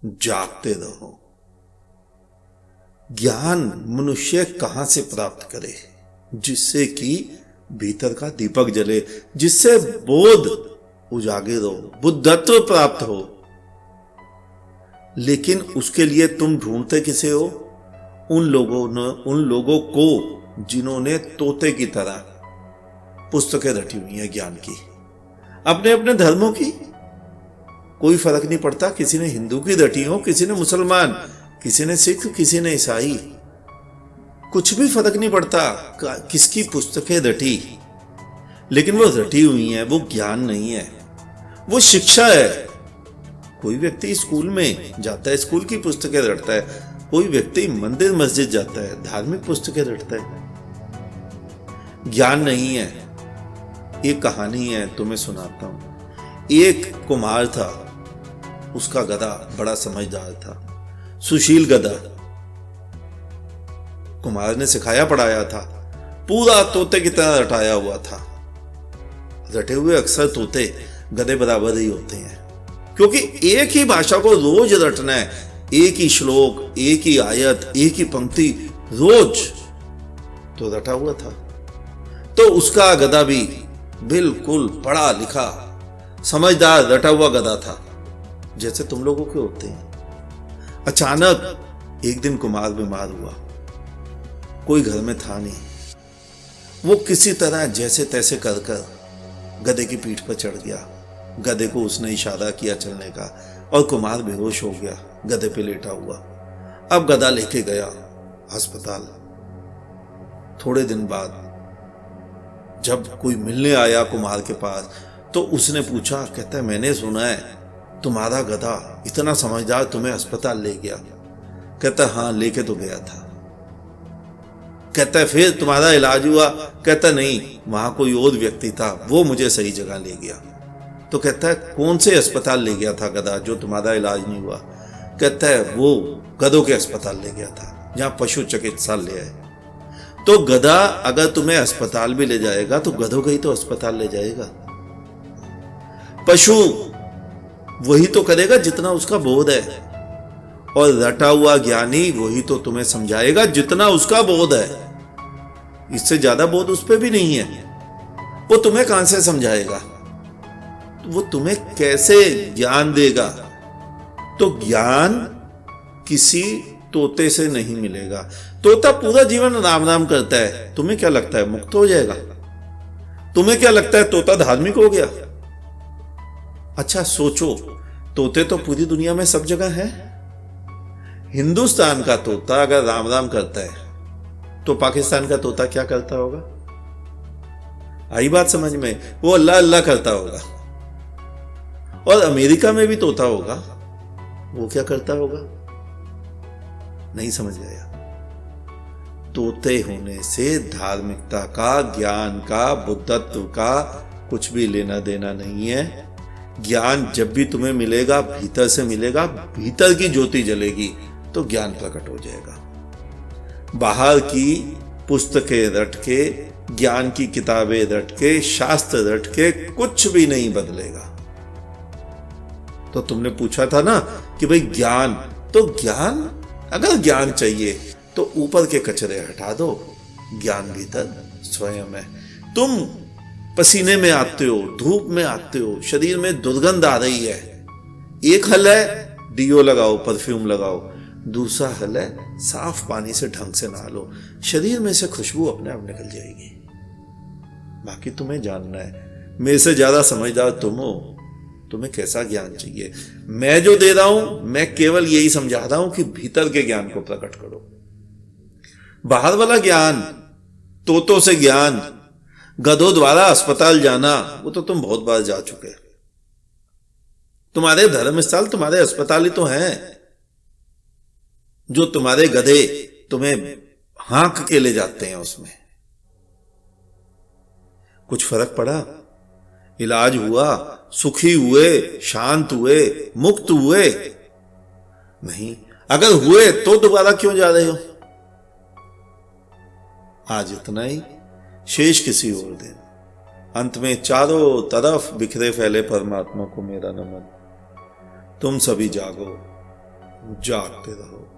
जागते रहो। ज्ञान मनुष्य कहां से प्राप्त करे? जिससे कि भीतर का दीपक जले, जिससे बोध उजागर हो, बुद्धत्व प्राप्त हो। लेकिन उसके लिए तुम ढूंढते किसे हो? उन लोगों को जिन्होंने तोते की तरह पुस्तकें रटी हुई हैं ज्ञान की, अपने अपने धर्मों की। कोई फर्क नहीं पड़ता, किसी ने हिंदू की रटी हो, किसी ने मुसलमान, किसी ने सिख, किसी ने ईसाई, कुछ भी फर्क नहीं पड़ता किसकी पुस्तकें रटी, लेकिन वो रटी हुई हैं, वो ज्ञान नहीं है, वो शिक्षा है। कोई व्यक्ति स्कूल में जाता है, स्कूल की पुस्तकें रटता है, कोई व्यक्ति मंदिर मस्जिद जाता है, धार्मिक पुस्तकें रटता है। ज्ञान नहीं है। एक कहानी है, तुम्हें सुनाता हूं। एक कुम्हार था, उसका गधा बड़ा समझदार था, सुशील गधा। कुम्हार ने सिखाया पढ़ाया था, पूरा तोते की तरह रटाया हुआ था। रटे हुए अक्सर तोते गधे बराबर ही होते हैं, क्योंकि एक ही भाषा को रोज रटना है, एक ही श्लोक, एक ही आयत, एक ही पंक्ति रोज तो रटा हुआ था। तो उसका गधा भी बिल्कुल पढ़ा लिखा समझदार रटा हुआ गधा था, जैसे तुम लोगों के होते हैं। अचानक एक दिन कुमार बीमार हुआ, कोई घर में था नहीं। वो किसी तरह जैसे तैसे कर कर गधे की पीठ पर चढ़ गया। गधे को उसने इशारा किया चलने का, और कुमार बेहोश हो गया, गधे पे लेटा हुआ। अब गधा लेके गया अस्पताल। थोड़े दिन बाद जब कोई मिलने आया कुमार के पास, तो उसने पूछा, कहता है मैंने सुना है तुम्हारा गधा इतना समझदार तुम्हें अस्पताल ले गया। कहता है हाँ, लेके तो गया था। कहता है फिर तुम्हारा इलाज हुआ? कहता नहीं, वहां कोई और व्यक्ति था, वो मुझे सही जगह ले गया। तो कहता है कौन से अस्पताल ले गया था गधा जो तुम्हारा इलाज नहीं हुआ? कहता है वो गधों के अस्पताल ले गया था, जहां पशु चिकित्सालय है। तो गधा अगर तुम्हें अस्पताल भी ले जाएगा तो गधों का ही तो अस्पताल ले जाएगा। पशु वही तो करेगा जितना उसका बोध है, और रटा हुआ ज्ञानी वही तो तुम्हें समझाएगा जितना उसका बोध है। इससे ज्यादा बोध उस पर भी नहीं है। वो तुम्हें कहां से समझाएगा? वो तुम्हें कैसे ज्ञान देगा? तो ज्ञान किसी तोते से नहीं मिलेगा। तोता पूरा जीवन राम राम करता है, तुम्हें क्या लगता है मुक्त हो जाएगा? तुम्हें क्या लगता है तोता धार्मिक हो गया? अच्छा सोचो, तोते तो पूरी दुनिया में सब जगह हैं। हिंदुस्तान का तोता अगर राम राम करता है तो पाकिस्तान का तोता क्या करता होगा? आई बात समझ में? वो अल्लाह अल्लाह करता होगा। और अमेरिका में भी तोता होगा, वो क्या करता होगा? नहीं समझ गया। तोते होने से धार्मिकता का, ज्ञान का, बुद्धत्व का कुछ भी लेना देना नहीं है। ज्ञान जब भी तुम्हें मिलेगा भीतर से मिलेगा, भीतर की ज्योति जलेगी तो ज्ञान प्रकट हो जाएगा। बाहर की पुस्तकें रट के, ज्ञान की किताबें रट के, शास्त्र रट के कुछ भी नहीं बदलेगा। तो तुमने पूछा था ना कि भाई ज्ञान, तो ज्ञान, अगर ज्ञान चाहिए तो ऊपर के कचरे हटा दो, ज्ञान भीतर स्वयं है। तुम पसीने में आते हो, धूप में आते हो, शरीर में दुर्गंध आ रही है। एक हल है डीओ लगाओ, परफ्यूम लगाओ। दूसरा हल है साफ पानी से ढंग से नहा लो, शरीर में से खुशबू अपने आप निकल जाएगी। बाकी तुम्हें जानना है, मेरे से ज्यादा समझदार तुम हो, तुम्हें कैसा ज्ञान चाहिए। मैं जो दे रहा हूं, मैं केवल यही समझा रहा हूं कि भीतर के ज्ञान को प्रकट करो। बाहर वाला ज्ञान, तोतों से ज्ञान, गधों द्वारा अस्पताल जाना, वो तो तुम बहुत बार जा चुके। तुम्हारे धर्मस्थल तुम्हारे अस्पताल ही तो हैं, जो तुम्हारे गधे तुम्हें हाँक के ले जाते हैं। उसमें कुछ फर्क पड़ा? इलाज हुआ, सुखी हुए, शांत हुए, मुक्त हुए? नहीं। अगर हुए तो दोबारा क्यों जा रहे हो? आज इतना ही, शेष किसी और दिन। अंत में चारों तरफ बिखरे फैले परमात्मा को मेरा नमन। तुम सभी जागो, जागते रहो।